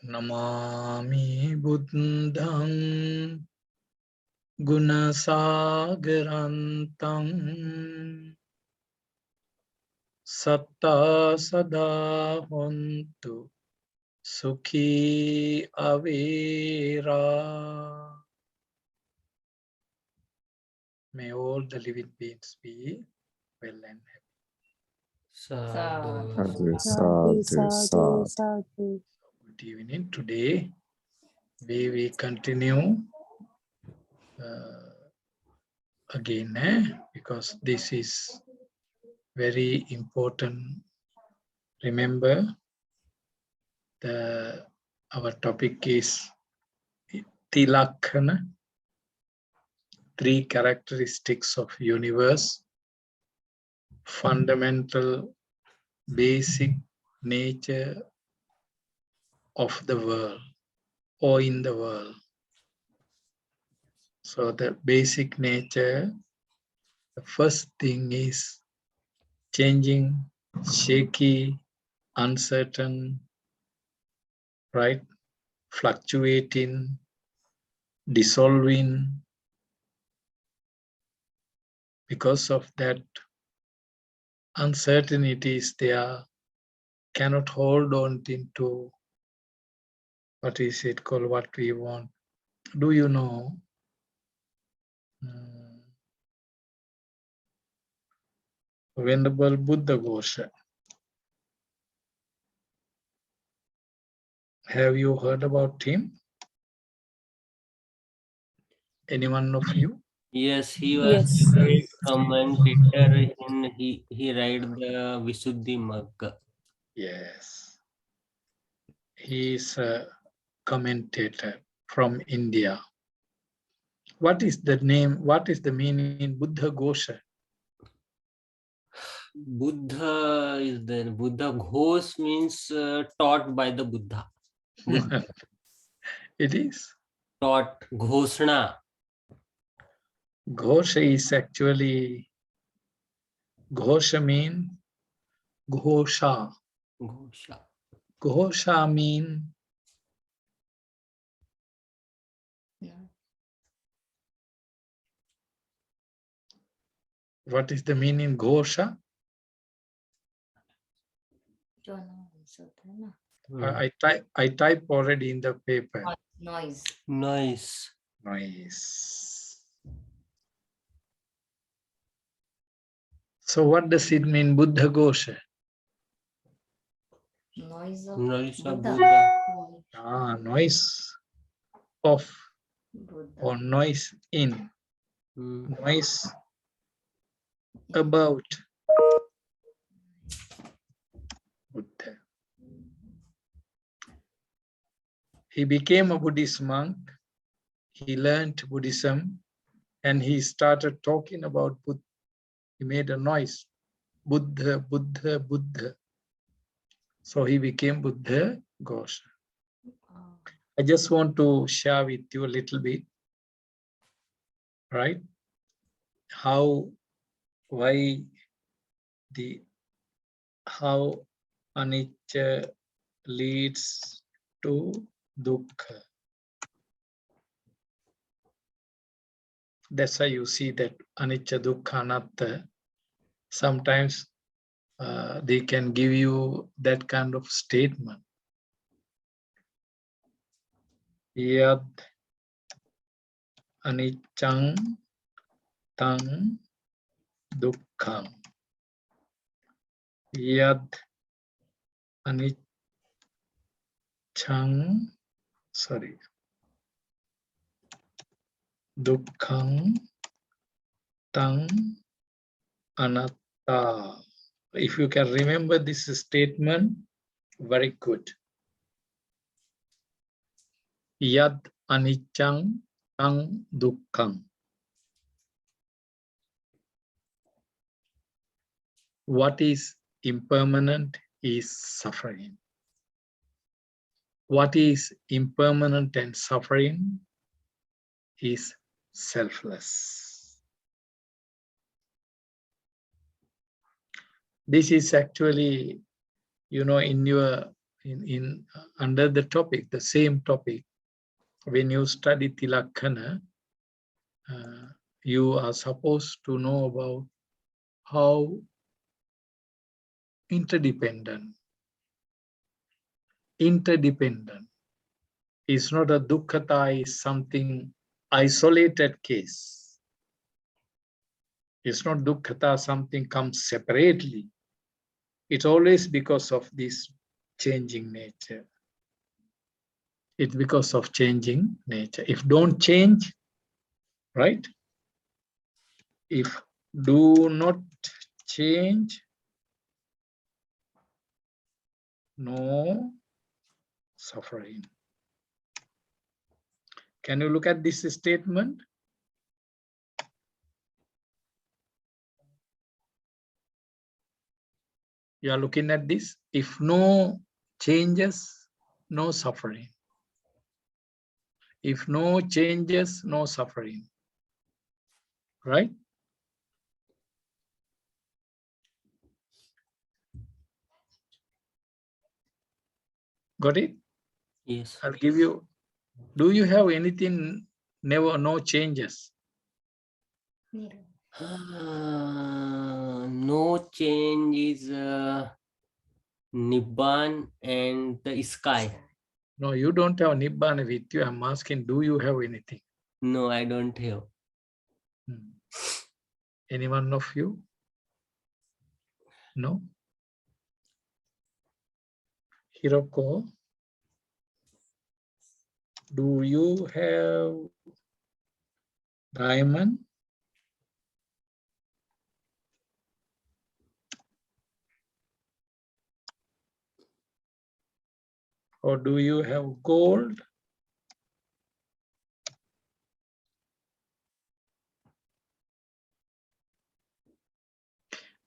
Namami Buddham Gunasagarantam Satta Sada Hontu Sukhi Avera. May all the living beings be well and happy. Sadhu. Sadhu, sadhu, sadhu. Sadhu. Good evening. Today we continue again because this is very important. Remember, our topic is tilakkhaṇa, 3 characteristics of universe, fundamental, basic nature of the world or in the world. So the basic nature, the first thing is changing, shaky, uncertain, right? Fluctuating, dissolving. Because of that uncertainty is there, cannot hold on into what is it called, what we want. Do you know? Venerable Buddha Ghosha. Have you heard about him? Anyone of you? Yes, he was Yes. a great commentator in he write the Visuddhi Magga. Yes. He is a commentator from India. What is the name? What is the meaning Buddha Ghosha? Buddha is the Buddha Ghosh means taught by the Buddha. Buddha It is. taught Ghoshna. Ghosha is actually, Ghosha mean Ghosha. Ghosha. Ghosha mean what is the meaning Ghosha? I type already in the paper. Noise. Nice. Nice. So what does it mean, Buddha Ghosha? Noise of Noise of Buddha. Buddha. Noise of Buddha. or noise in. Noise about Buddha. He became a Buddhist monk. He learned Buddhism and he started talking about Buddha. He made a noise. Buddha, Buddha, Buddha. So he became Buddha Ghosha. I just want to share with you a little bit, right? How anicca leads to dukkha. That's why you see that anicca, dukkha, anattā, sometimes they can give you that kind of statement. Yad aniccāṃ taṃ dukkham. Yad aniccāṃ, dukkham taṃ anattā. If you can remember this statement, very good. Yad aniccāṃ taṃ dukkham. What is impermanent is suffering. What is impermanent and suffering is selfless. This is actually, in your under the topic, the same topic, when you study tilakkhaṇa, you are supposed to know about how interdependent is not a dukkha, is something isolated case. It's not dukkha, something comes separately. It's always because of this changing nature. It's because of changing nature. If don't change, right? If do not change, no suffering. Can you look at this statement? You are looking at this. If no changes, no suffering. If no changes, no suffering. Right? Got it? Yes. I'll give you. Do you have anything, no changes? No change is Nibbana and the sky. No, you don't have Nibbana with you. I'm asking, do you have anything? No, I don't have. Any one of you? No? Hiroko, do you have diamond? Or do you have gold?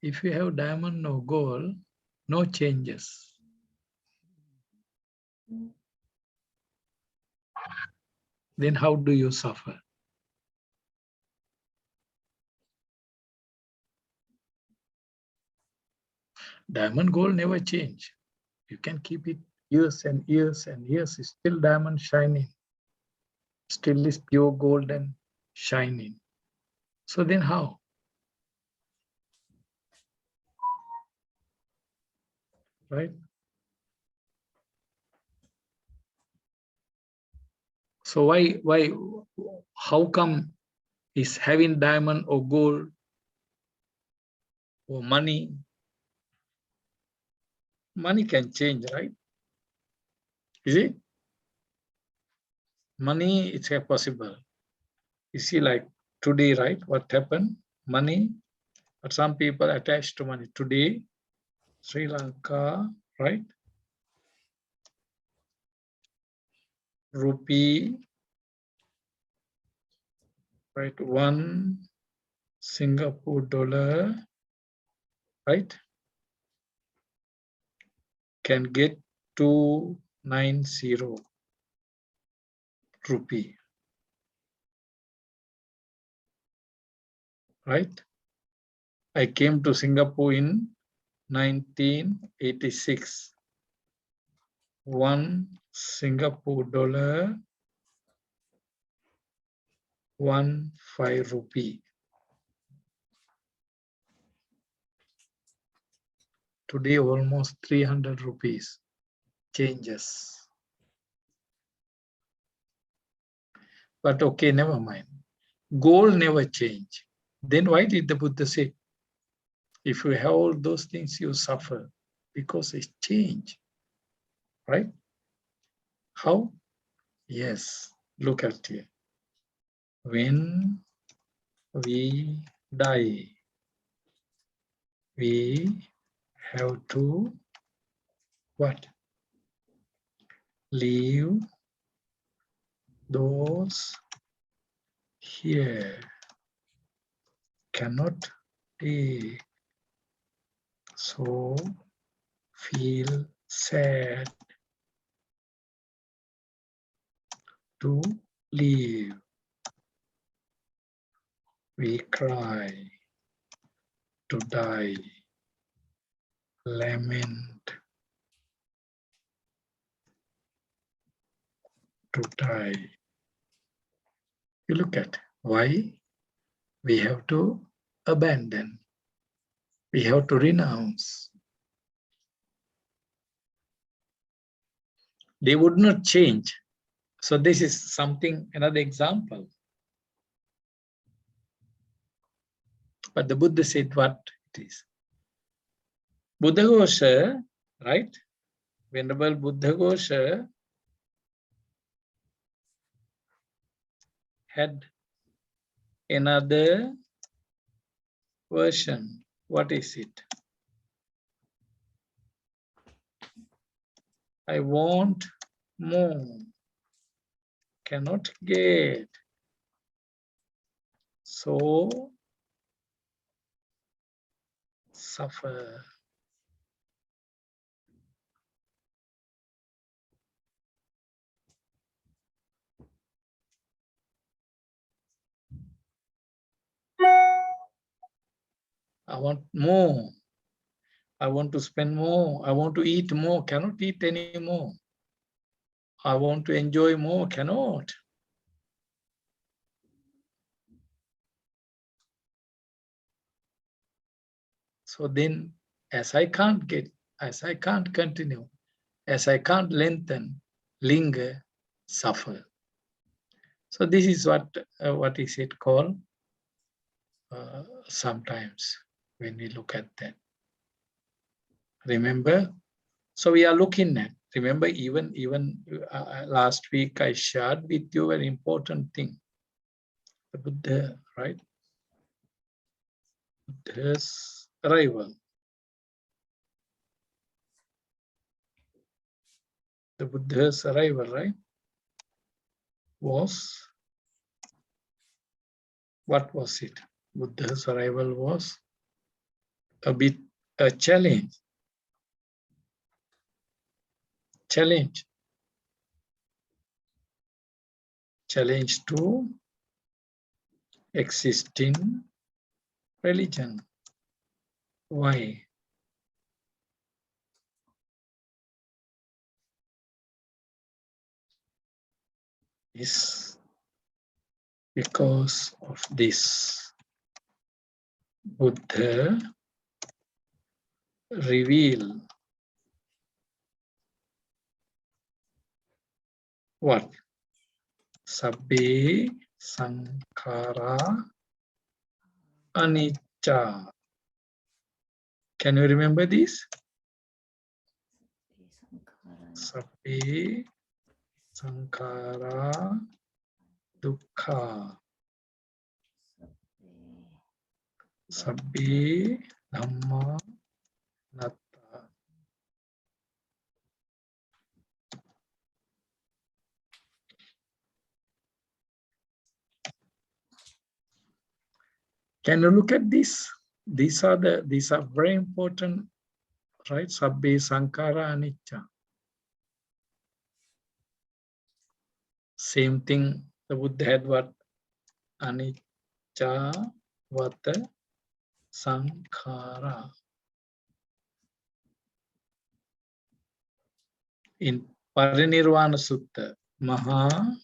If you have diamond or gold, no changes. Then how do you suffer? Diamond, gold never change. You can keep it years and years and years. It's still diamond shining. Still is pure gold and shining. So then how? Right? So how come is having diamond or gold or money? Money can change, right? Is it? Money, it's possible. You see, like today, right? What happened? Money, but some people attached to money. Today, Sri Lanka, right? Rupee, right? 1 Singapore dollar, right? Can get 290 rupee, right? I came to Singapore in 1986. 1 Singapore dollar, 15 rupee. Today almost 300 rupees changes. But okay, never mind. Gold never change. Then why did the Buddha say, if you have all those things, you suffer? Because it's change, right? How? Yes, look at here. When we die, we have to what? Leave those here. Cannot be. So feel sad to leave. We cry to die. Lament to die. You look at why we have to abandon, we have to renounce. They would not change. So this is something, another example. But the Buddha said what it is. Buddhaghosa, right? Venerable Buddhaghosa had another version. What is it? I want more, cannot get. So suffer. I want more. I want to spend more. I want to eat more. Cannot eat anymore. I want to enjoy more. Cannot. So then, as I can't get, as I can't continue, as I can't lengthen, linger, suffer. So this is what is it called? Sometimes when we look at that. Remember? So we are looking at, remember even last week I shared with you an important thing. The Buddha, right? Buddha's arrival. The Buddha's arrival, right? Was, what was it? Buddha's arrival was a bit a challenge. Challenge to existing religion. Why? Is because of this. Buddha reveal what? Sabbe sankhara anicca. Can you remember this? Sabbe sankhara dukkha. Sabbe dhamma anattā. Can you look at this? These are very important, right? Sabbe sankhara anicca. Same thing the Buddha had what? Anicca vata sankhara. In Parinirvana Sutta, Maha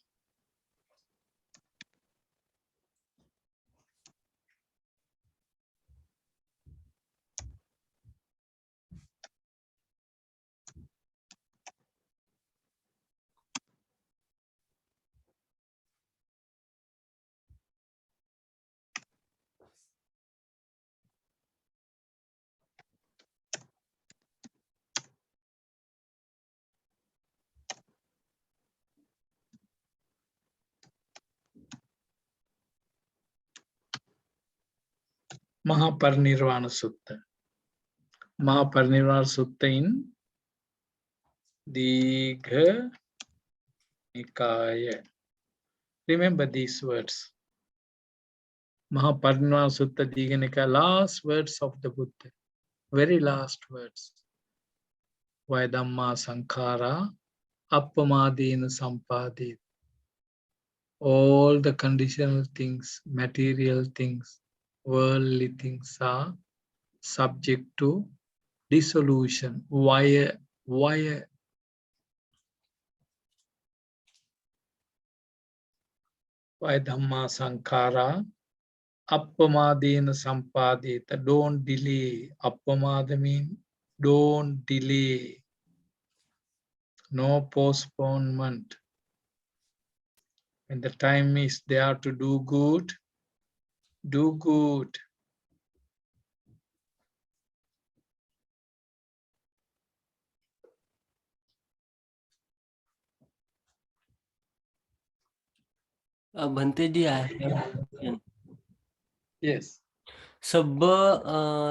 Parinirvana Sutta. Parinirvana Sutta in Digha Nikaya. Remember these words. Parinirvana Sutta Digha Nikaya, last words of the Buddha. Very last words. Vaidamma sankhara appamadena sampadit. All the conditional things, material things, worldly things are subject to dissolution. Why? Vai dhamma sankhara appamadena sampadeta. Don't delay. Appamada means don't delay. No postponement. When the time is there to do good, do good. Bhante ji, I have a question. Yes. Sabba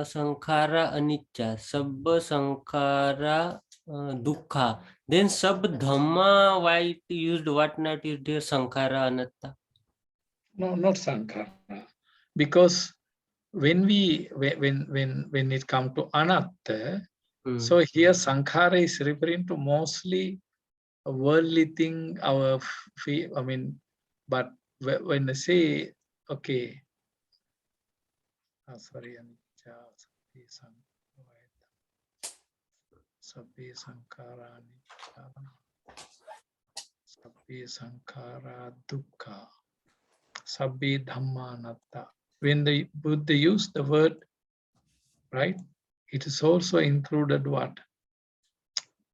sankhara anicca, sabba sankhara dukkha. Then sab dhamma, why it used, what not is there sankhara anattā? No, not sankhara. Because when it comes to anattā, so here sankhara is referring to mostly a worldly thing, our but when I say, okay, sorry, anicca, sabbe sankhara anicca, sabbe sankhara dukkha, sabbe dhamma anattā. When the Buddha used the word, right, it is also included what?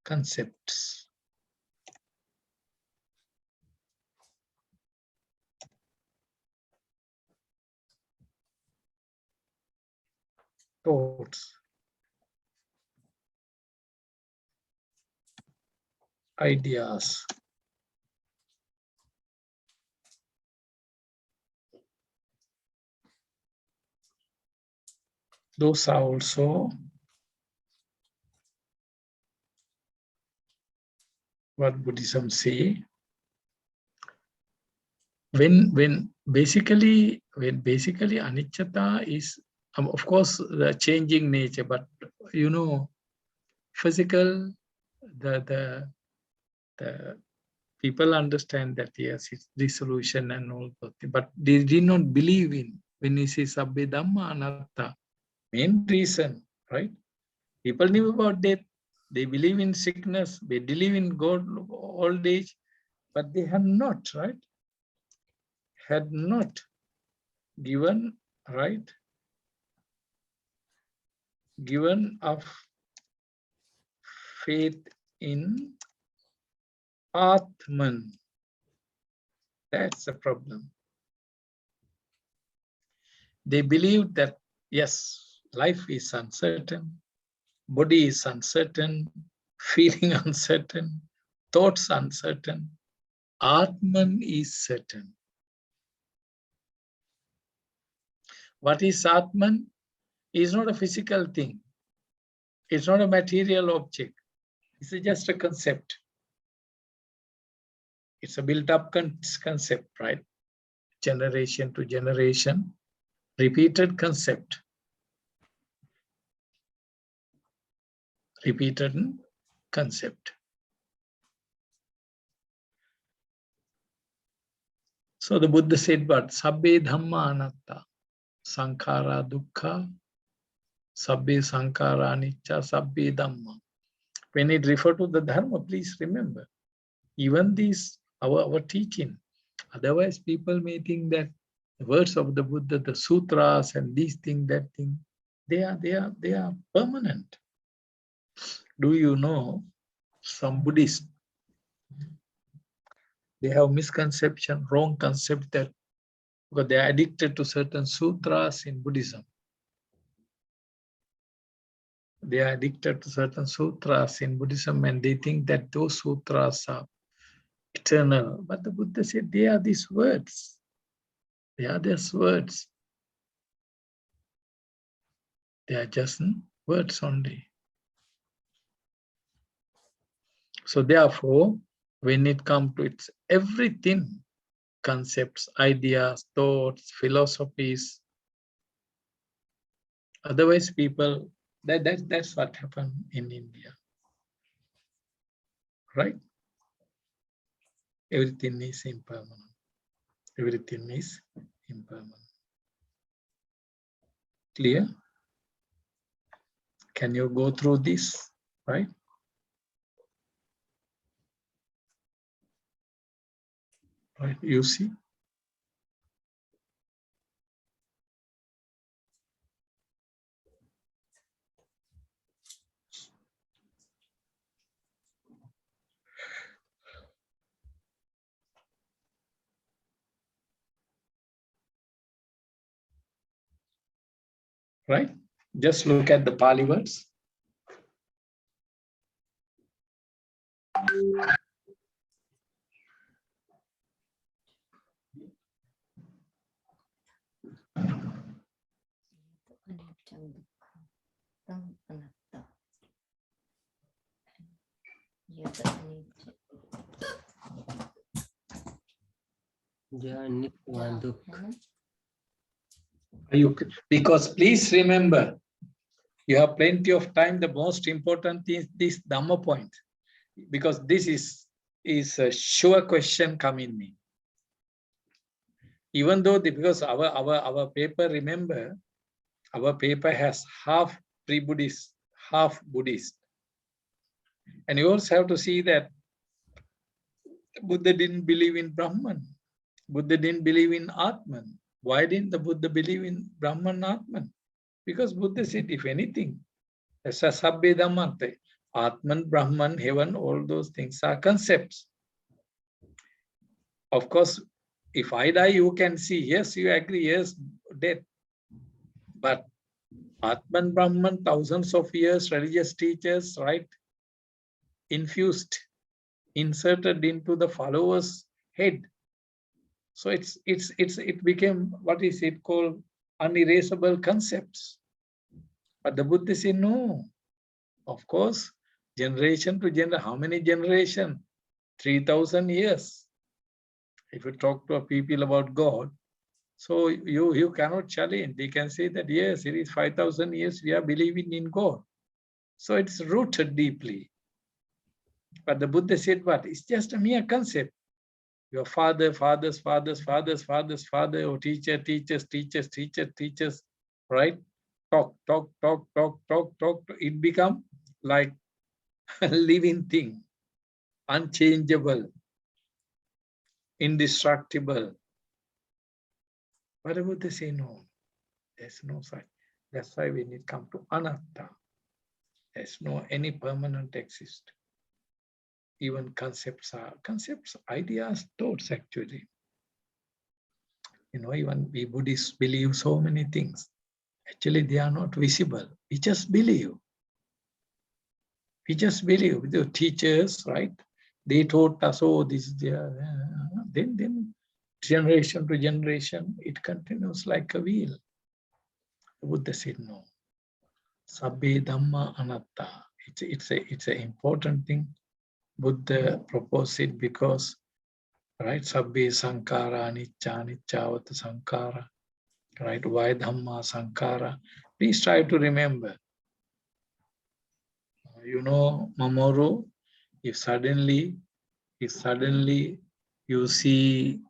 Concepts. Thoughts. Ideas. Those are also what Buddhism say. When basically aniccā is of course the changing nature, but you know, physical, the people understand that yes, it's dissolution and all that, but they did not believe in when he says sabbe dhamma anattā. Main reason, right? People knew about death. They believe in sickness. They believe in God, old age, but they had not, right? Had not given, right? Given of faith in Atman. That's the problem. They believe that, yes, life is uncertain, body is uncertain, feeling uncertain, thoughts uncertain. Atman is certain. What is Atman? Is not a physical thing. It's not a material object. It's just a concept. It's a built-up concept, right? Generation to generation, repeated concept. Repeated concept. So the Buddha said, but sabbe dhamma anattā, sankhara dukkha, sabbe sankhara anicca, sabbe dhamma. When it refers to the dharma, please remember, even these, our teaching, otherwise people may think that the words of the Buddha, the sutras and these things, that thing, they are permanent. Do you know some Buddhists, they have misconception, wrong concept that because they are addicted to certain sutras in Buddhism. They are addicted to certain sutras in Buddhism and they think that those sutras are eternal. But the Buddha said they are these words. They are these words. They are just words only. So therefore, when it comes to its everything, concepts, ideas, thoughts, philosophies, otherwise people, that's what happened in India, right? Everything is impermanent. Everything is impermanent. Clear? Can you go through this, right? Right, you see? right? Just look at the Pali words. Anicca, dukkha, tam anattā. Yat anicca. Ja, aniccā, dukkha. Because please remember, you have plenty of time. The most important is this Dhamma point, because this is a sure question coming in. Even though because our paper, remember, our paper has half pre-Buddhist, half Buddhist. And you also have to see that Buddha didn't believe in Brahman. Buddha didn't believe in Atman. Why didn't the Buddha believe in Brahman Atman? Because Buddha said, if anything, sabbe dhammante, Atman, Brahman, heaven, all those things are concepts. Of course, if I die, you can see, yes, you agree, yes, death. But Atman, Brahman, thousands of years, religious teachers, right, infused, inserted into the followers' head. So it became, what is it called, unerasable concepts. But the Buddha said, no, of course, generation to generation, how many generations? 3,000 years. If you talk to people about God, so you cannot challenge. They can say that, yes, it is 5,000 years we are believing in God. So it's rooted deeply. But the Buddha said, what? It's just a mere concept. Your father, fathers, or teacher, teachers, right? Talk. It become like a living thing, unchangeable, indestructible. But the Buddha say, no, there's no such. That's why when it comes to anattā, there's no any permanent exist. Even concepts, ideas, thoughts actually. You know, even we Buddhists believe so many things. Actually, they are not visible. We just believe. We just believe. The teachers, right? They taught us, oh, this is there. Then generation to generation, it continues like a wheel. The Buddha said, no. Sabbe dhamma anattā. It's an important thing. Buddha proposed it because, right? Sabbe saṅkhāra aniccā, aniccāvata saṅkhāra. Right? Why dhamma saṅkhāra? Please try to remember. You know, Mamoru, if suddenly you see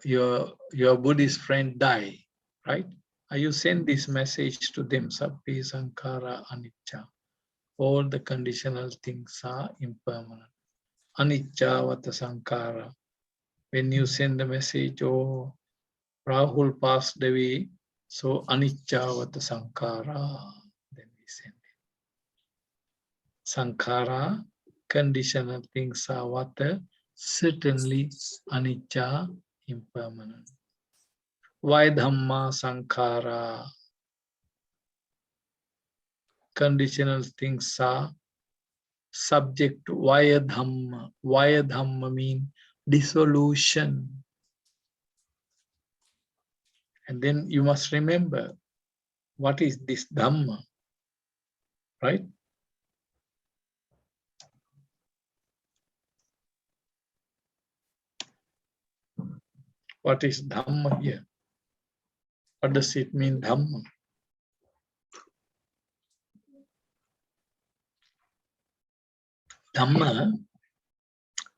your Buddhist friend die, right? You send this message to them, Sabbe saṅkhāra anicca. All the conditional things are impermanent. Aniccāvata saṅkhāra. When you send the message, oh, Rahul passed away, so aniccāvata saṅkhāra. Then we send it. Saṅkhāra, conditional things are what? Certainly anicca, impermanent. Why dhamma saṅkhāra? Conditional things are subject to vaya dhamma. Vaya dhamma means dissolution. And then you must remember, what is this dhamma, right? What is dhamma here? What does it mean, dhamma? Dhamma,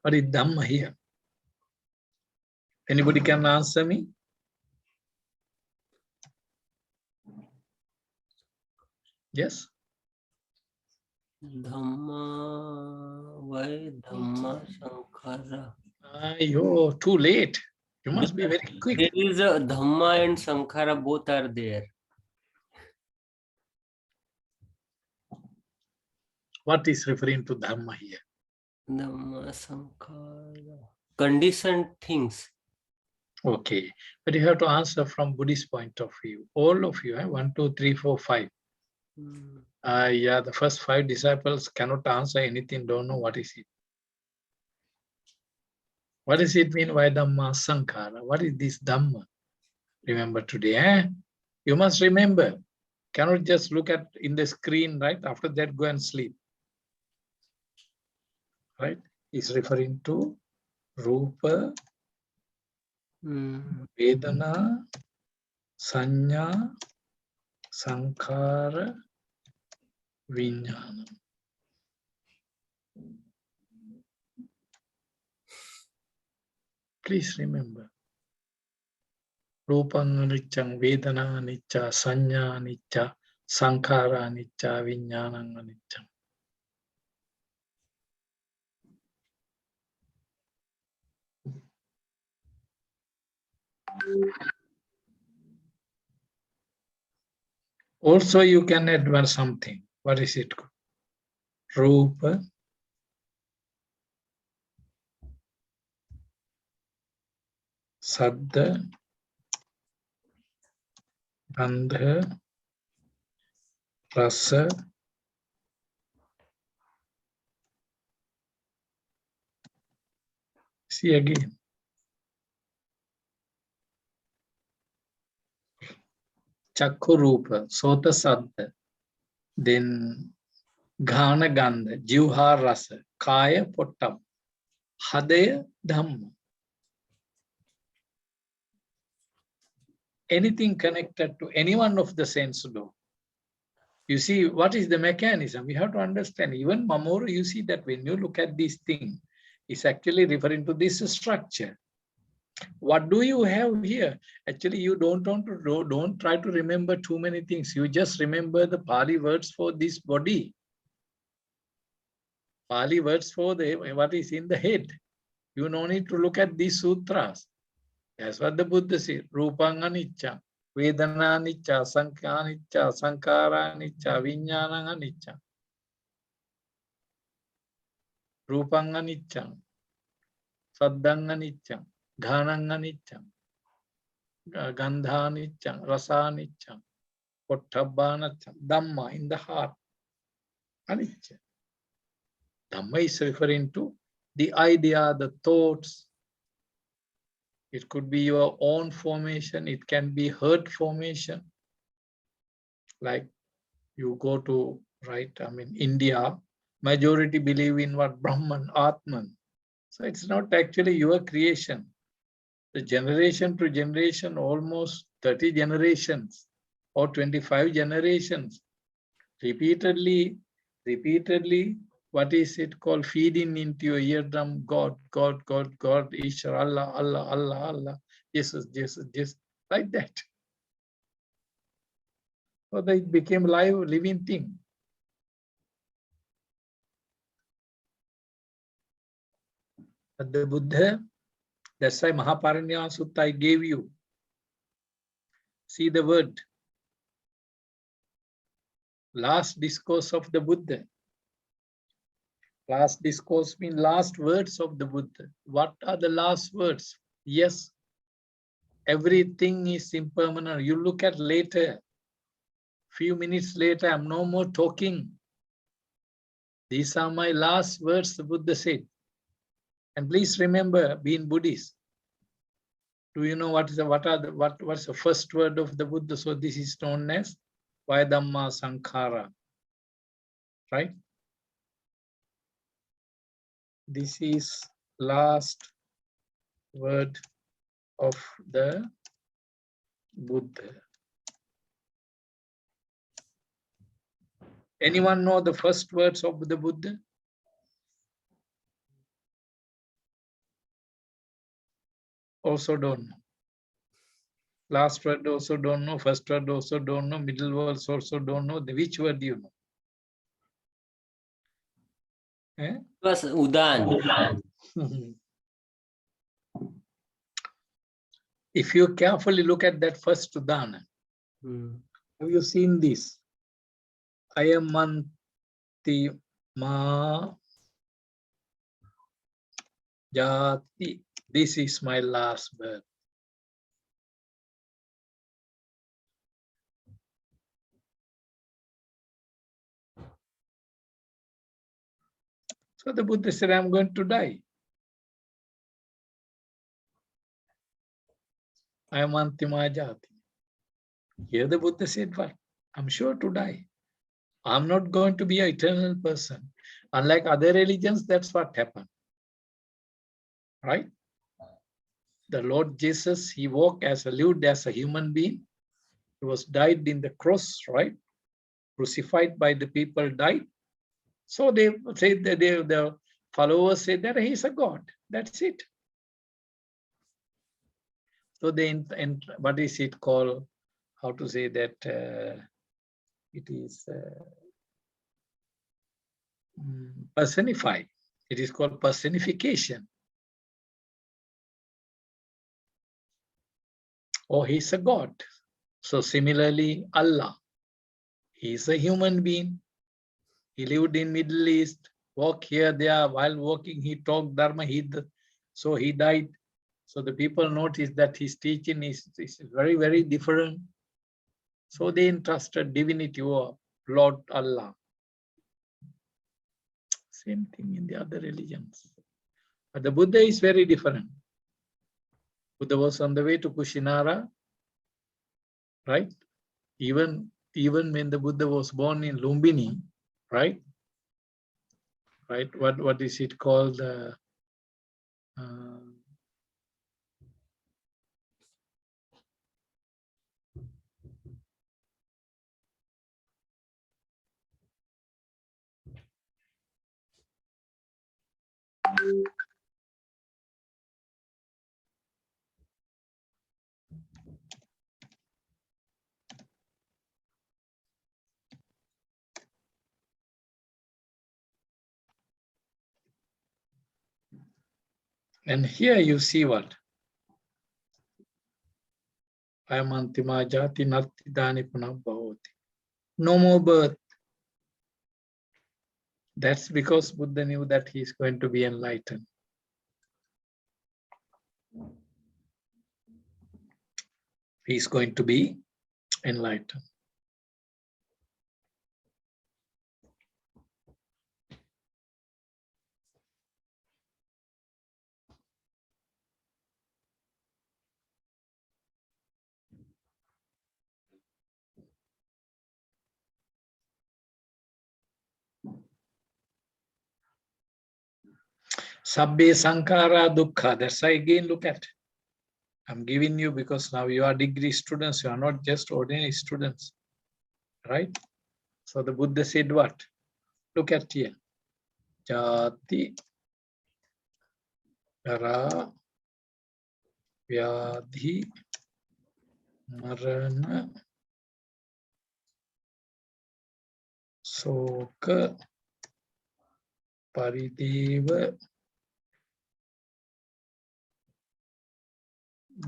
what is dhamma here? Anybody can answer me? Yes? Dhamma, why Dhamma Saṅkhāra? You're too late. You must be very quick. There is a Dhamma and Saṅkhāra, both are there. What is referring to dhamma here? Dhamma Saṅkhāra. Conditioned things. Okay, but you have to answer from Buddhist point of view. All of you, 1, 2, 3, 4, 5. Yeah, the first 5 disciples cannot answer anything, don't know what is it. What does it mean, Vaidhamma Sankhara? What is this Dhamma? Remember today, You must remember. Cannot just look at in the screen, right? After that, go and sleep. Right? Is referring to Rupa, Vedana, Sanya, Sankhara, Vijnana. Please remember. Rupang anicca, Vedana anicca, Sanya anicca, Sankhara anicca, Vijnana anicca. Also, you can add one something. What is it? Rupa, Saddha, Gandha, Rasa, see again. Chakku Rupa, Sota Saddha, then Ghana Gandha, Jivha Rasa, Kaya Pottam, Hadaya Dhamma. Anything connected to any one of the sense door. You see, what is the mechanism? We have to understand. Even Mamoru, you see that when you look at this thing, it's actually referring to this structure. What do you have here? Actually, you don't try to remember too many things. You just remember the Pali words for this body. Pali words for what is in the head. You no need to look at these sutras. That's what the Buddha said. Rupang anicca, Vedana anicca, Sankhya anicca, Sankhara anicca, Vijnana anicca. Rupang anicca, Saddang anicca, Ghanang anicca, Gandha anicca, Rasa anicca, Pottabha anicca, Dhamma in the heart. Anicca. Dhamma is referring to the idea, the thoughts. It could be your own formation. It can be herd formation. Like you go to, India, majority believe in what? Brahman, Atman. So it's not actually your creation. The generation to generation, almost 30 generations or 25 generations, repeatedly, what is it called? Feeding into your eardrum, God, God, God, God, Ishar, Allah, Allah, Allah, Allah, Jesus, Jesus, Jesus, like that. So that it became live, living thing. But the Buddha, that's why Mahapariniya Sutta I gave you. See the word. Last discourse of the Buddha. Last discourse means last words of the Buddha. What are the last words? Yes, everything is impermanent. You look at later, few minutes later, I'm no more talking. These are my last words, the Buddha said. And please remember, being Buddhist, do you know what's the first word of the Buddha? So this is known as Vaidhamma Sankhara, right? This is last word of the Buddha. Anyone know the first words of the Buddha? Also don't know. Last word also don't know. First word also don't know. Middle words also don't know. Which word do you know? Eh? It was Udan. If you carefully look at that first Udana, have you seen this? Ayamanti ma jati. This is my last birth. So the Buddha said, I'm going to die. I am antima jati. Here the Buddha said, what? I'm sure to die. I'm not going to be an eternal person. Unlike other religions, that's what happened. Right? The Lord Jesus, he lived as a human being. He was died in the cross, right? Crucified by the people, died. So they say that the followers say that he's a God. That's it. So what is it called? How to say that it is personified. It is called personification. Or he's a God. So similarly, Allah, he is a human being. He lived in Middle East, walked here, there. While walking, he talked Dharma. So he died. So the people noticed that his teaching is very, very different. So they entrusted divinity to Lord Allah. Same thing in the other religions. But the Buddha is very different. Buddha was on the way to Kushinara, right? Even when the Buddha was born in Lumbini, right? Right? What is it called? And here you see what? I am antima jati natti dani punah bhavati. No more birth. That's because Buddha knew that he is going to be enlightened. He is going to be enlightened. Sabbe sankara dukkha. That's why again look at. I'm giving you because now you are degree students. You are not just ordinary students, right? So the Buddha said what? Look at here. Jati, jara, vyadhi, marana, soka, parideva,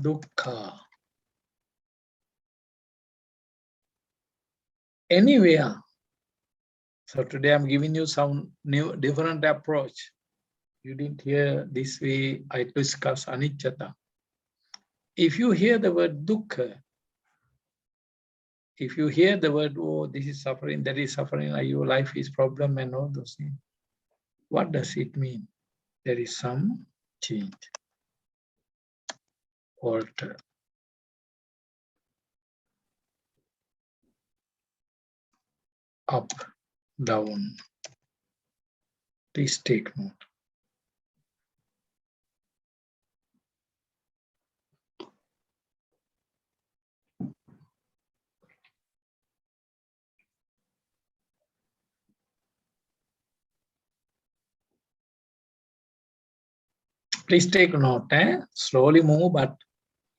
dukkha. Anywhere. So today I'm giving you some new, different approach. You didn't hear this way I discuss aniccā. If you hear the word dukkha, if you hear the word, oh, this is suffering, that is suffering, your life is problem and all those things, what does it mean? There is some change, alter. Up, down. Please take note. Please take note. Slowly move, but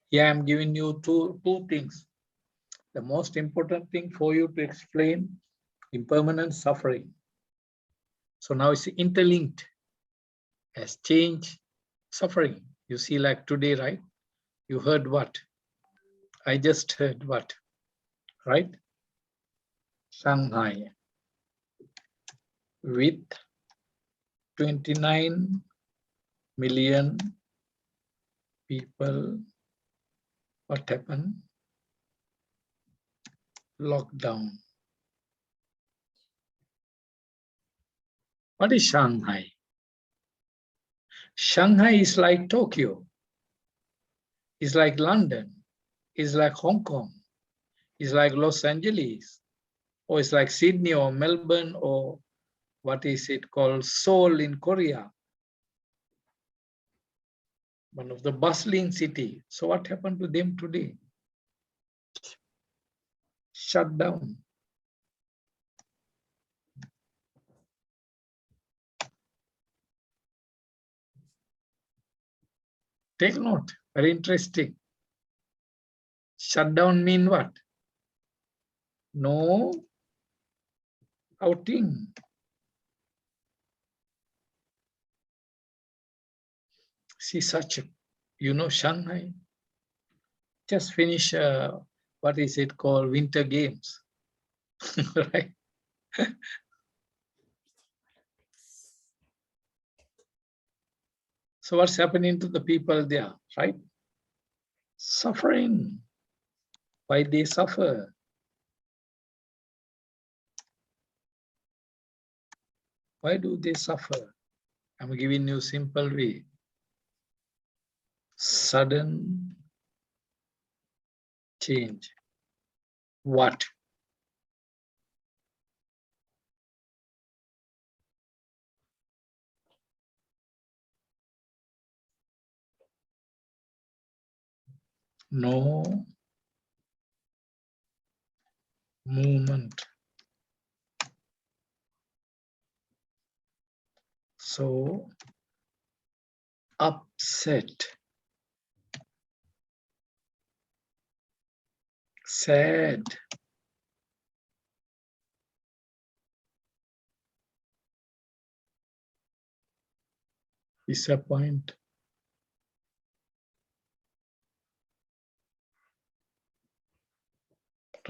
here I'm giving you two things. The most important thing for you to explain impermanent suffering. So now it's interlinked as change, suffering. You see, like today, right? You heard what? I just heard what? Right? Shanghai with 29 million people. What happened? Lockdown. What is Shanghai? Shanghai is like Tokyo, is like London, is like Hong Kong, is like Los Angeles, or it's like Sydney or Melbourne, or what is it called, Seoul in Korea, one of the bustling city. So what happened to them today? Shut down. Take note, very interesting. Shut down mean what? No outing. See such, Shanghai just finish, what is it called, Winter Games, right? So what's happening to the people there, right? Suffering. Why they suffer? Why do they suffer? I'm giving you a simple way. Sudden change. What? No movement. So upset, sad, disappoint,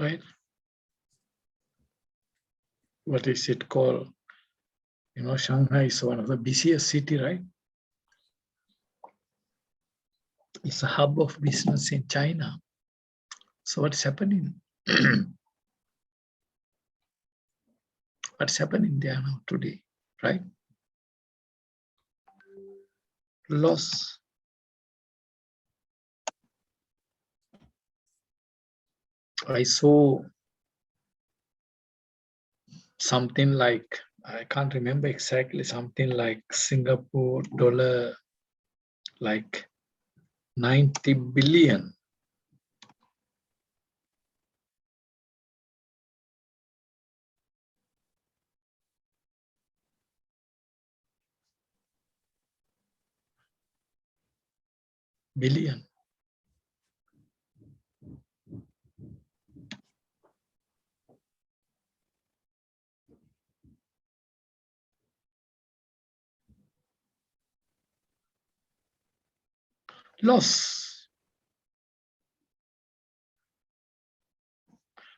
right? What is it called? Shanghai is one of the busiest city, right? It's a hub of business in China. So what's happening? What's happening there now today, right? Loss. I saw something like, I can't remember exactly, something like Singapore dollar, like 90 billion. Billion. Loss.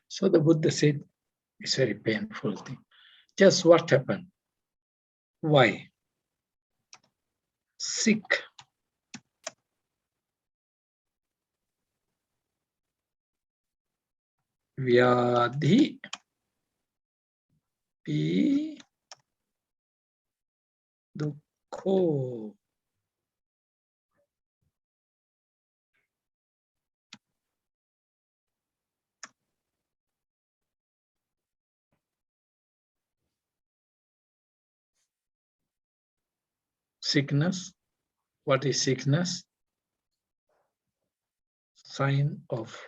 So the Buddha said, it's a very painful thing. Just what happened? Why? Sick. Vyadhi. Pi. Dukkho. Sickness. What is sickness? Sign of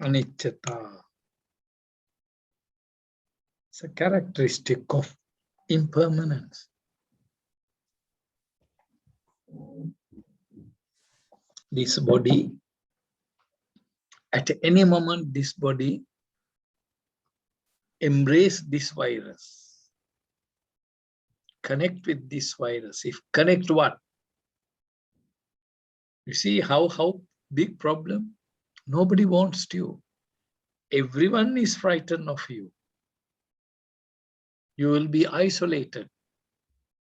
aniccā. It's a characteristic of impermanence. This body, at any moment, this body embrace this virus, connect with this virus. If connect what? You see how big problem? Nobody wants you. Everyone is frightened of you. You will be isolated,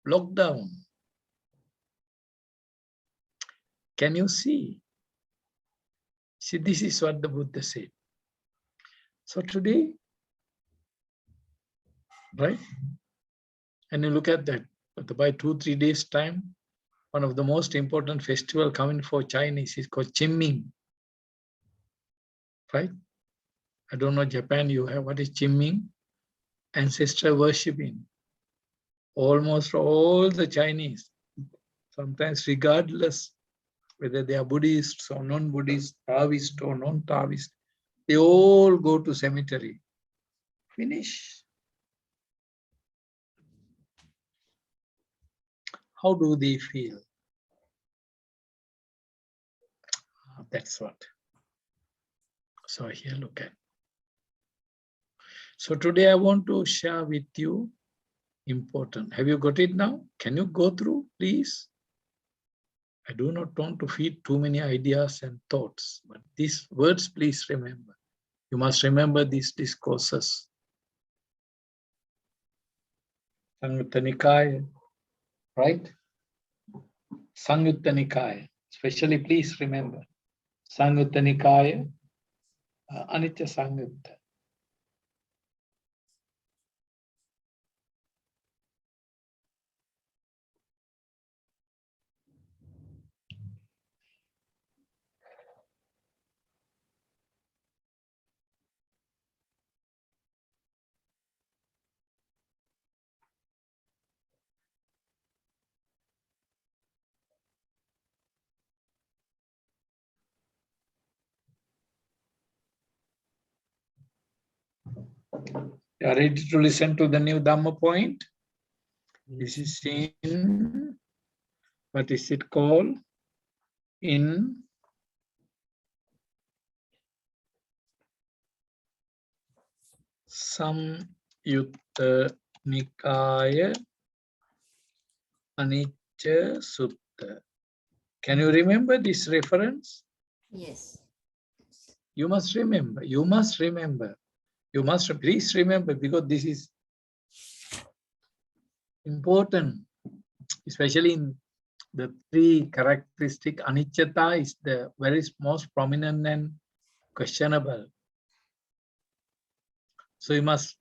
locked down. Can you see? See, this is what the Buddha said. So today, right? And you look at that, but by 2-3 days time, one of the most important festival coming for Chinese is called Qingming. Right? I don't know Japan, you have what is Qingming? Ancestor worshipping. Almost all the Chinese, sometimes regardless whether they are Buddhists or non-Buddhist, Taoist or non-Taoist, they all go to cemetery. Finish. How do they feel? That's what. So here, look at. So today I want to share with you important. Have you got it now? Can you go through, please? I do not want to feed too many ideas and thoughts, but these words, please remember. You must remember these discourses. Samyutta Nikaya, right? Samyutta Nikaya, especially please remember. Samyutta Nikaya, Anicca Samyutta. You are ready to listen to the new Dhamma point? This is in, what is it called? In Samyutta Nikaya Anicca Sutta. Can you remember this reference? Yes. You must remember. You must remember. You must please remember, because this is important, especially in the three characteristic. Aniccata is the very most prominent and questionable. So you must,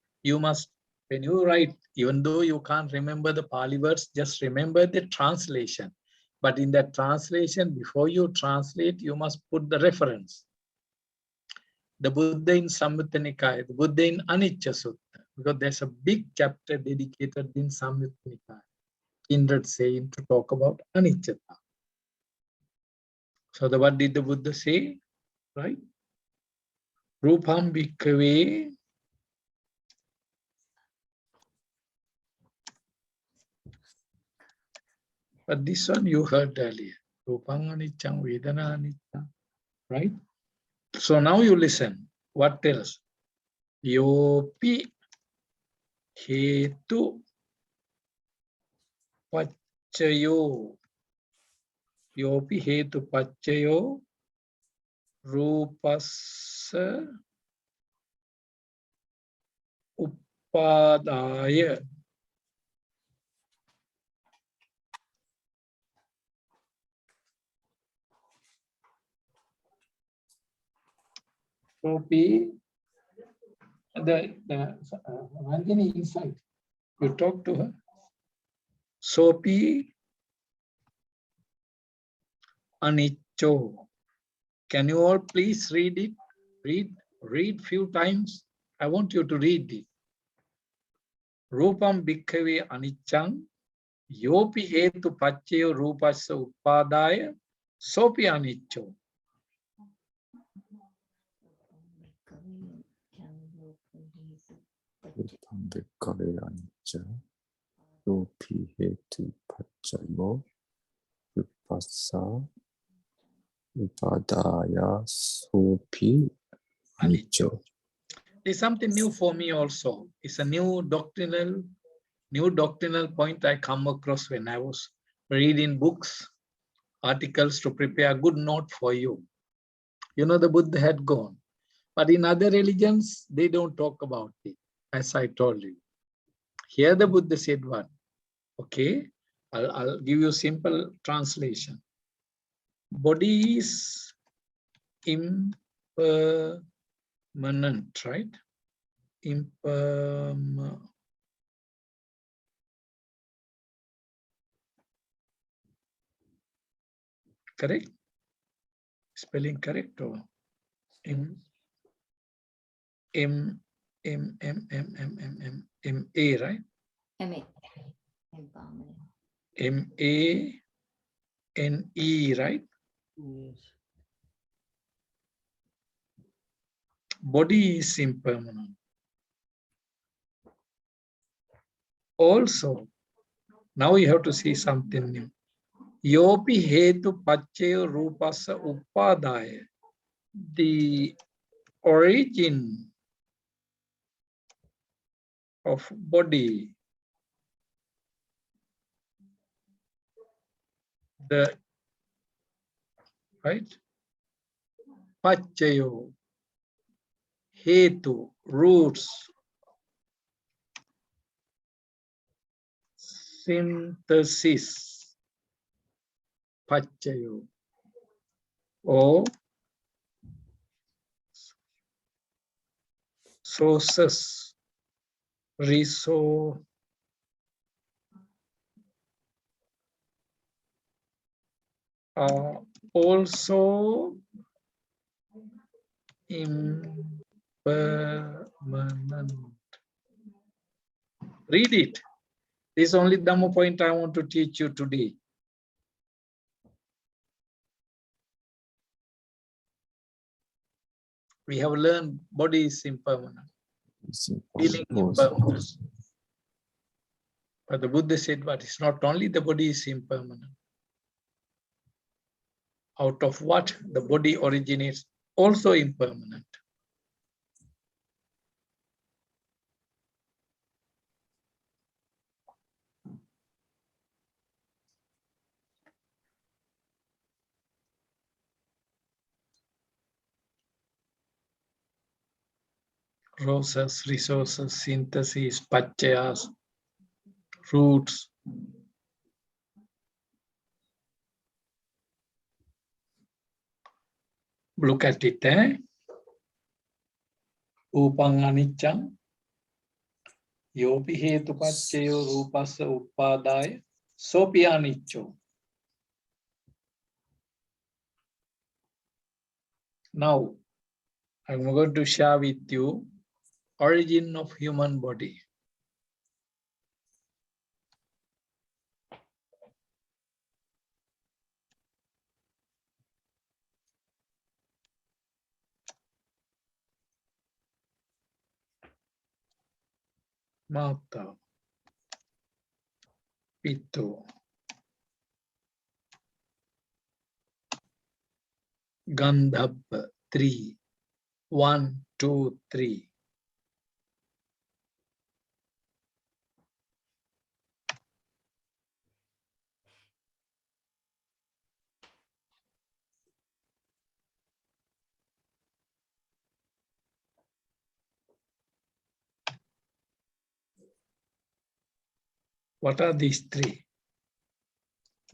when you write, even though you can't remember the Pali words, just remember the translation. But in that translation, before you translate, you must put the reference. The Buddha in Samyutta Nikaya, the Buddha in Anicca Sutta, because there's a big chapter dedicated in Samyutta Nikaya, kindred saying to talk about Aniccata. So what did the Buddha say? Right? Rupam bhikkhave. But this one you heard earlier. Rupam aniccaṃ vedana aniccaṃ. Right? So now you listen. What else? Yopi hetu paccayo. Yopi hetu paccayo rupassa uppadaya. Yopi, Rangini inside. You talk to her. Sopi anicco. Can you all please read it? Read few times. I want you to read it. Rupam bhikkhave aniccaṃ yopi hetu paccayo rupassa uppadaya sopi anicco. Bhikkhave anicca yopi hetu paccayo rupassa uppadaya sopi anicco. There's something new for me also. It's a new doctrinal point I come across when I was reading books, articles to prepare a good note for you. You know, the Buddha had gone, but in other religions, they don't talk about it, as I told you. Here the Buddha said what? Okay, I'll give you a simple translation. Body is impermanent, right? Correct? Spelling correct or M-A, right? M-A. Impermanence. M-A-N-E, right? Yes. Body is impermanent. Also, now you have to see something new. Yopi hetu paccayo rupasa upadaya. The origin of body, the right? Paccayo, hetu, roots, synthesis, paccayo, or sources, resource, are also impermanent. Read it. This is only Dhamma point I want to teach you today. We have learned body is impermanent, feeling impermanent. But the Buddha said, but it's not only the body is impermanent. Out of what the body originates, also impermanent. Resources, synthesis, paccayas, roots. Look at it, Upang aniccā, yopi hetu paccayo rupasa upadaya, sopi anicco. Now, I'm going to share with you origin of human body. Mata, Pitta, Gandhabba, 3. 1, 2, 3. What are these 3?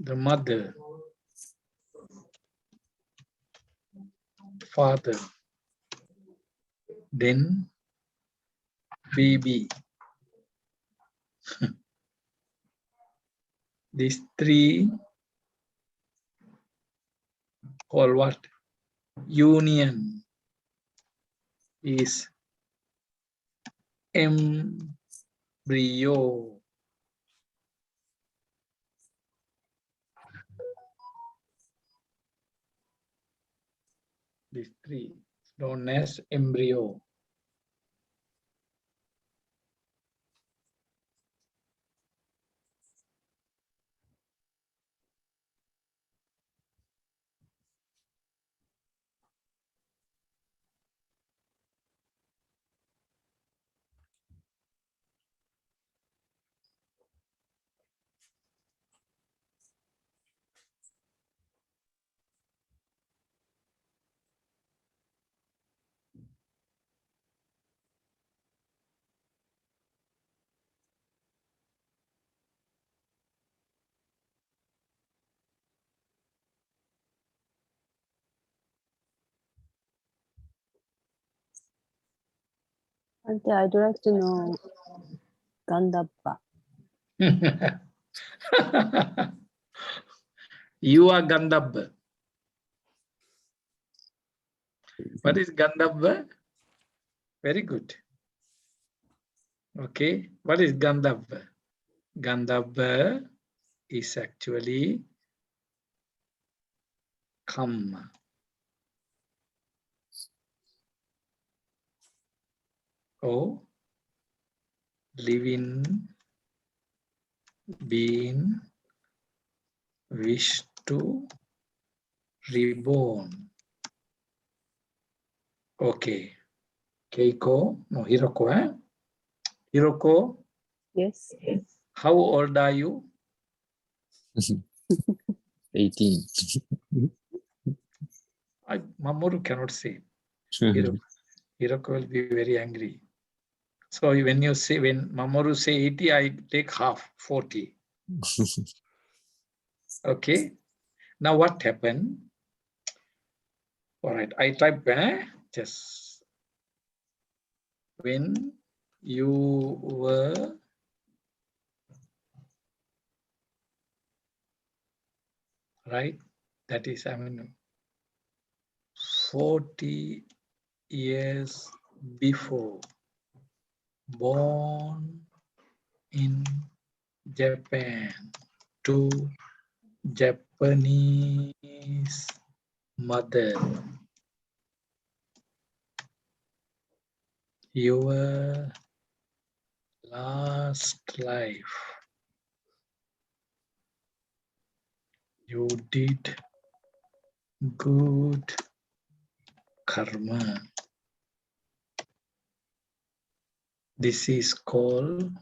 The mother, father, then baby. These 3 called what? Union is embryo. These 3 known as embryo. Ante, I'd like to know Gandhabba. You are Gandhabba. What is Gandhabba? Very good. Okay, what is Gandhabba? Gandhabba is actually karma. Or living being wish to reborn. Okay. Keiko, no, Hiroko, eh? Hiroko, Yes. how old are you? 18. Mamoru cannot say. Hiroko will be very angry. So when Mamoru say 80, I take half, 40. Okay. Now what happened? All right, I type just when you were right, that is, 40 years before, born in Japan to Japanese mother. Your last life, you did good karma. This is called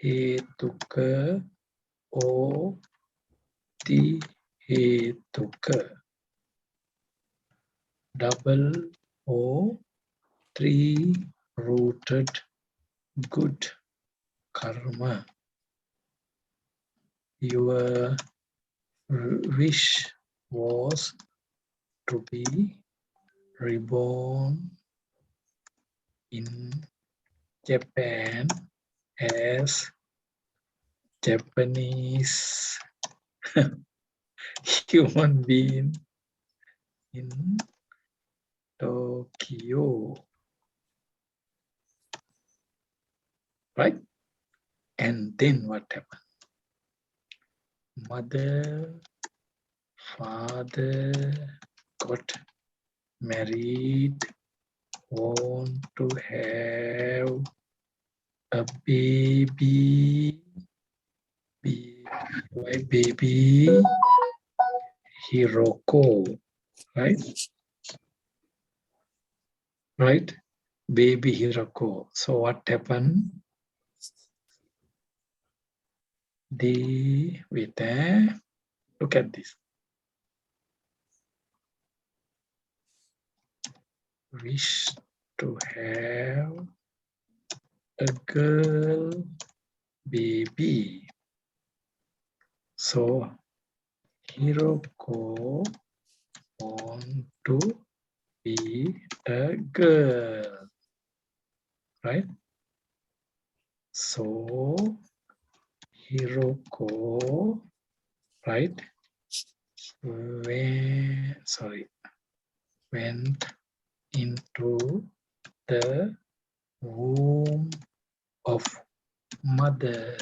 hetuka or hetuka. Double or three-rooted good karma. Your wish was to be reborn in Japan as Japanese human being in Tokyo. Right? And then what happened? Mother, father got married, want to have a baby. Why baby? Hiroko, right? Right? Baby Hiroko. So what happened? Look at this. Wish to have a girl baby. So Hiroko want to be a girl, right? So Hiroko, right? Went into the womb of mother,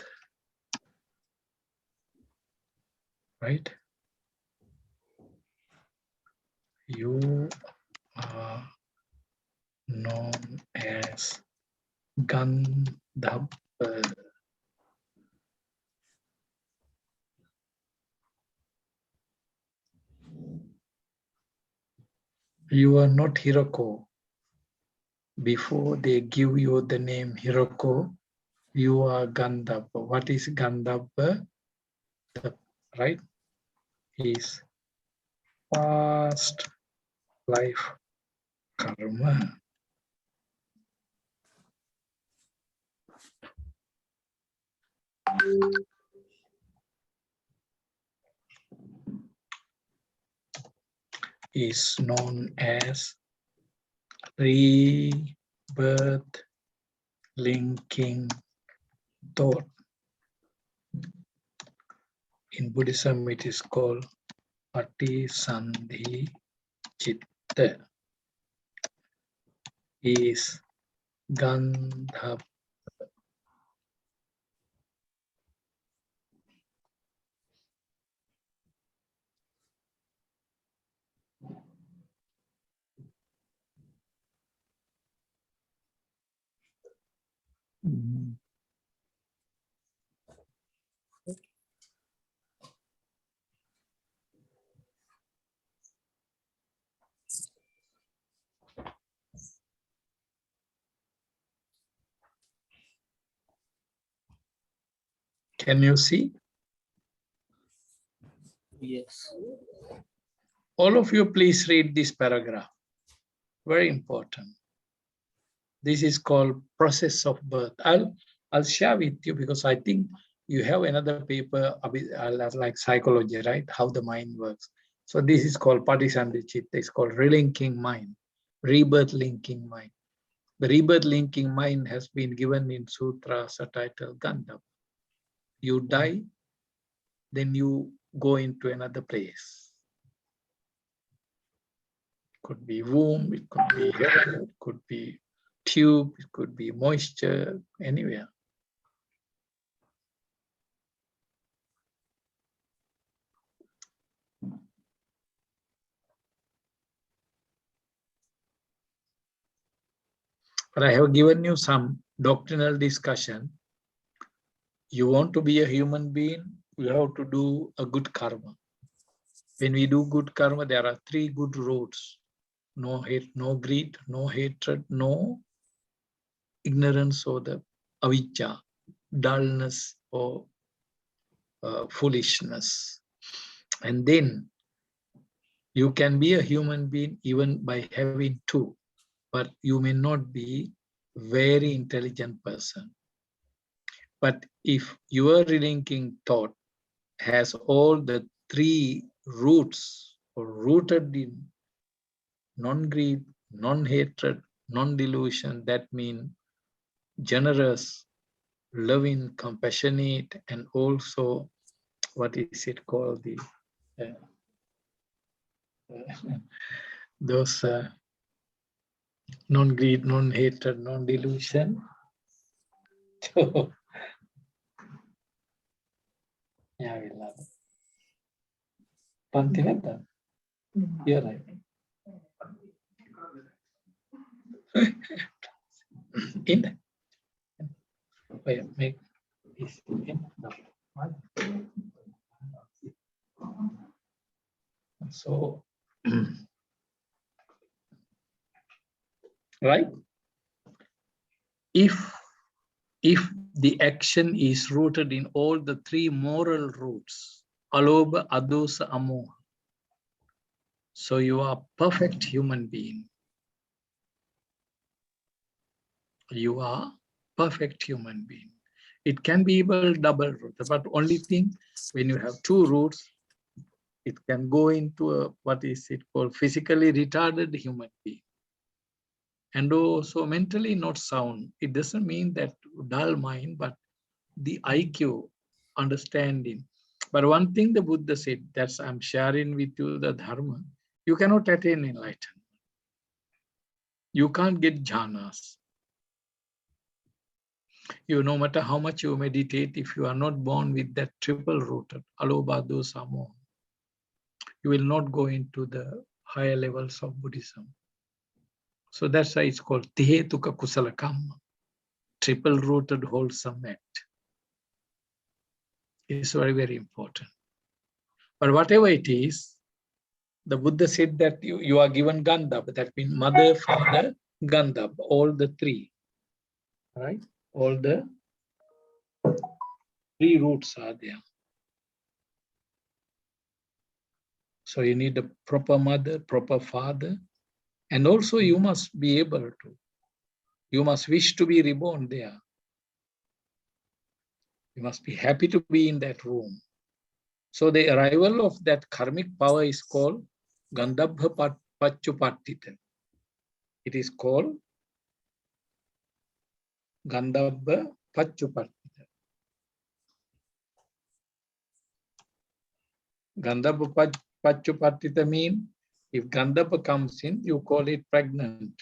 right? You are known as Gandhabba. You are not Hiroko. Before they give you the name Hiroko, you are Gandhabba. What is Gandhabba? Right? Is past life karma. Is known as rebirth linking thought. In Buddhism, it is called Patisandhi Chitta. Is Gandha. Can you see? Yes. All of you, please read this paragraph. Very important. This is called process of birth. I'll share with you because I think you have another paper like psychology, right? How the mind works. So this is called Patisandhi Chitta. It's called relinking mind, rebirth linking mind. The rebirth linking mind has been given in sutras titled Gandha. You die, then you go into another place. It could be womb, it could be heaven, it could be tube, it could be moisture, anywhere. But I have given you some doctrinal discussion. You want to be a human being, you have to do a good karma. When we do good karma, there are 3 good roads. No hate, no greed, no hatred, no ignorance or the avijja, dullness or foolishness. And then you can be a human being even by having 2, but you may not be very intelligent person. But if your relinking thought has all the 3 roots or rooted in non-greed, non-hatred, non-delusion, that means generous, loving, compassionate, and also, what is it called? The those non-greed, non-hatred, non-delusion. Yeah, we love it. Pantinata. You're right. In make this in. So, right? If the action is rooted in all the 3 moral roots, alobha, adosa, amoha, so you are perfect human being. You are perfect human being. It can be even double root, but only thing, when you have 2 roots, it can go into a, what is it called, physically retarded human being. And also mentally not sound. It doesn't mean that dull mind, but the IQ, understanding. But one thing the Buddha said, that's I'm sharing with you the dharma, you cannot attain enlightenment. You can't get jhanas. You, no matter how much you meditate, if you are not born with that triple rooted, alobha, dosa, moha, you will not go into the higher levels of Buddhism. So that's why it's called tihetuka kusala kamma, triple rooted wholesome act. It's very, very important. But whatever it is, the Buddha said that you are given Gandha, that means mother, father, Gandha, all the 3, right? All the 3 roots are there. So you need a proper mother, proper father, and also you must be able to, you must wish to be reborn there. You must be happy to be in that room. So the arrival of that karmic power is called Gandhabha Pachupattita. It is called Gandhabha Pachupattita. Gandhabha Pachupattita means if Gandhabha comes in, you call it pregnant.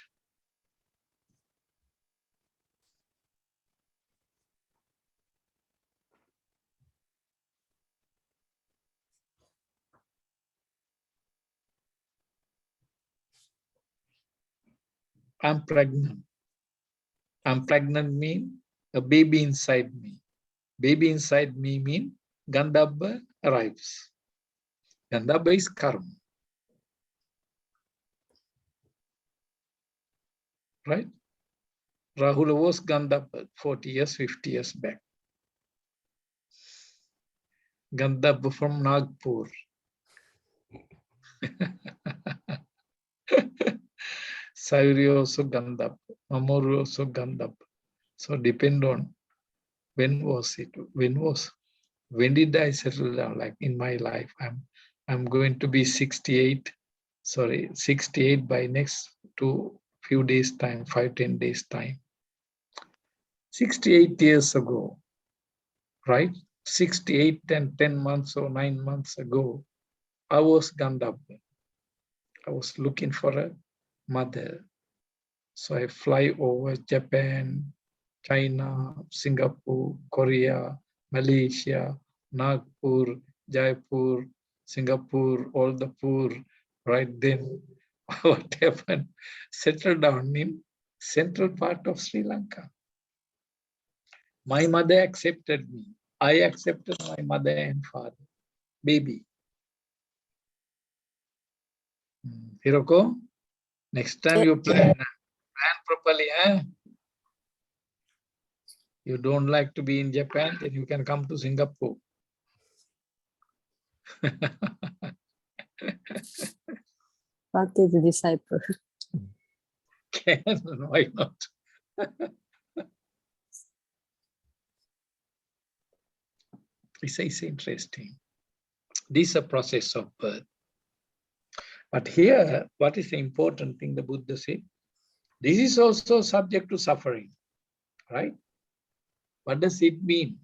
I'm pregnant. I'm pregnant means a baby inside me. Baby inside me means Gandhabha arrives. Gandhabha is karma. Right? Rahula was Gandhabha 40 years, 50 years back. Gandhabha from Nagpur. Sayuri also Gandhabha. Mamoru also Gandhabha. So depend on when was it? When did I settle down? Like in my life, I'm going to be 68. Sorry, 68 by next few days time, 5-10 days time. 68 years ago, right? 68 and 10 months or 9 months ago, I was Gandhabha. I was looking for a mother. So I fly over Japan, China, Singapore, Korea, Malaysia, Nagpur, Jaipur, Singapore, all the poor. Right then, what happened? Settled down in central part of Sri Lanka. My mother accepted me. I accepted my mother and father. Baby. Hiroko, next time you plan properly, eh? You don't like to be in Japan, then you can come to Singapore. What is the disciple? Can, why not? It's interesting. This is a process of birth. But here, what is the important thing the Buddha said? This is also subject to suffering, right? What does it mean?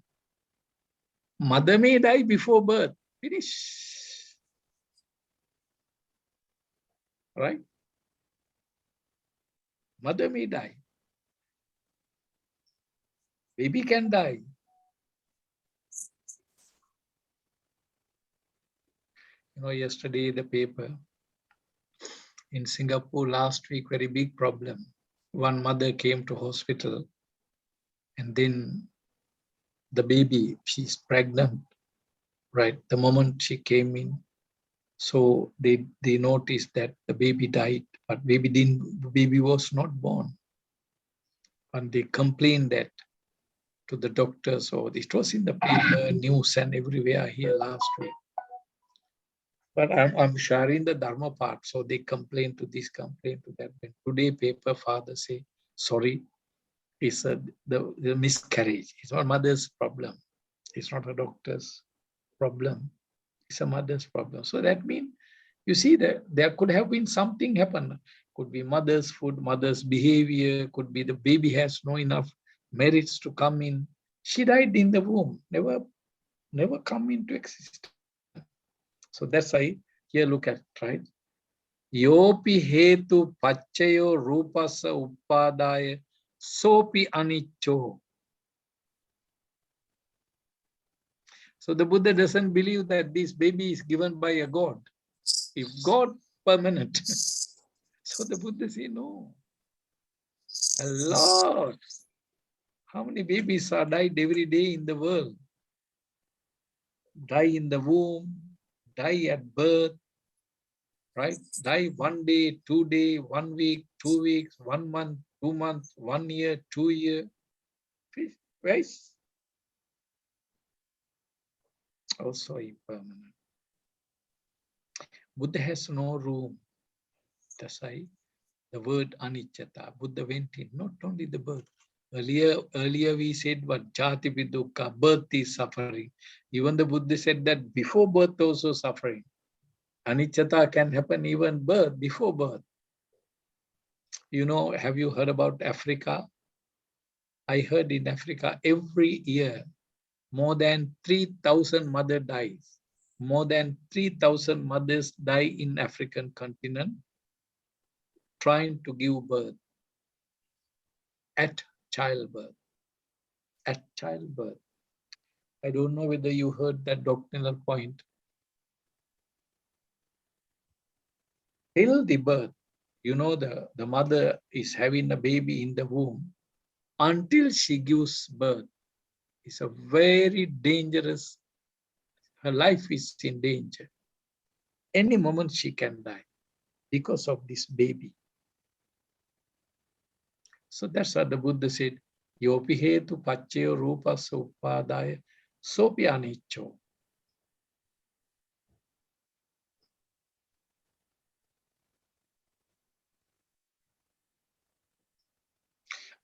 Mother may die before birth. Finish. Right? Mother may die. Baby can die. You know, yesterday the paper in Singapore last week, very big problem. One mother came to hospital and then the baby, she's pregnant, right? The moment she came in, so they noticed that the baby died, but baby was not born. And they complained that to the doctors, or it was in the paper, news and everywhere here last week. But I'm sharing the Dharma part, so they complain to this, complain to that. When today paper father say, sorry, it's the miscarriage. It's not mother's problem. It's not a doctor's problem. It's a mother's problem. So that means, you see that there could have been something happen. Could be mother's food, mother's behavior, could be the baby has no enough merits to come in. She died in the womb, never come into existence. So that's why here look at, right? Yopi hetu pachayo rupasa upadaya sopi anicco. So the Buddha doesn't believe that this baby is given by a God. If God permanent, so the Buddha say no. A lot. How many babies are died every day in the world? Die in the womb, die at birth, right? Die 1 day, 2 days, 1 week, 2 weeks, 1 month, 2 months, 1 year, 2 years. Right? Also impermanent. Buddha has no room. That's why the word aniccā. Buddha went in, not only the birth. Earlier we said what jati dukkha, birth is suffering. Even the Buddha said that before birth also suffering. Aniccā can happen even before birth. You know, have you heard about Africa? I heard in Africa every year more than 3,000 mother dies. more than 3,000 mothers die in African continent trying to give birth at childbirth. At childbirth. I don't know whether you heard that doctrinal point. Till the birth, you know, the mother is having a baby in the womb. Until she gives birth, it's a very dangerous, her life is in danger. Any moment she can die because of this baby. So that's what the Buddha said, yopi hetu paccayo rupa upadaya sopi aniccā.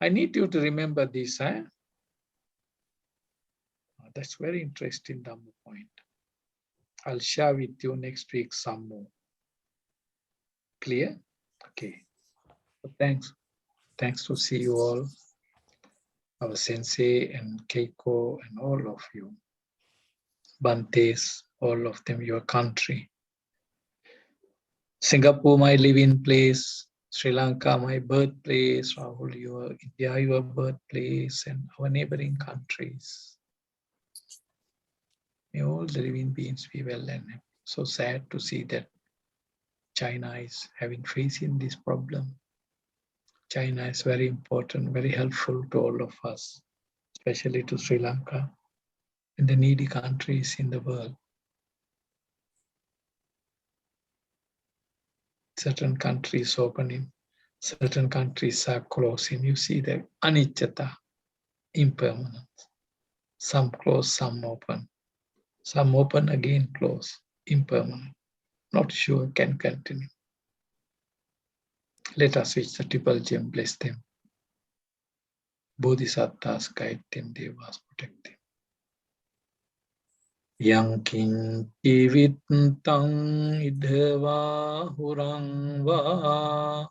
I need you to remember this. That's very interesting Dhamma point. I'll share with you next week some more. Clear? Okay. So thanks to see you all, our sensei and Keiko and all of you. Bantes, all of them, your country. Singapore, my living place. Sri Lanka, my birthplace. Rahul, your India, your birthplace, and our neighboring countries. May all the living beings be well and happy. So sad to see that China is facing this problem. China is very important, very helpful to all of us, especially to Sri Lanka and the needy countries in the world. Certain countries opening, certain countries are closing. You see the aniccā, impermanence. Some close, some open. Some open, again close, impermanent. Not sure can continue. Let us wish the triple gem, bless them. Bodhisattvas guide them, devas protect them. Yang king jivitang idhava hurang va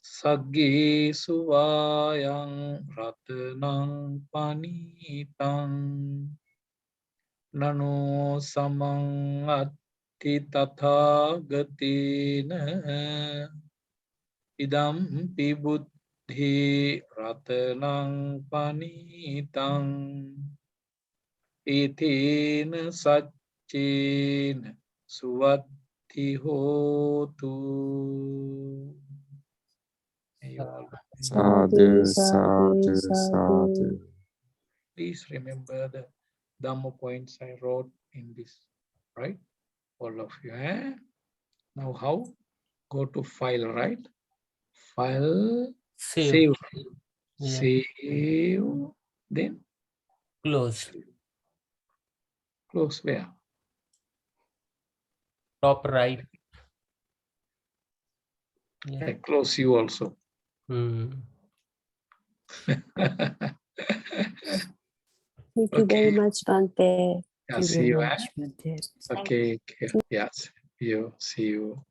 sagge suvayang ratanang panitang nano samang atti tatha gatina idam pi buddhi ratanang panitang Ethena saccena suvatti hotu. Sadhu, sadhu, sadhu. Please remember the Dhamma points I wrote in this, right? All of you. Now how? Go to file, right? File, save. Yeah. Save, then Close. Close where? Top right. Yeah. I close you also. Thank you very much, Bhante. Yeah, Thank see you you. very much, Bhante. Okay. Yes. See you.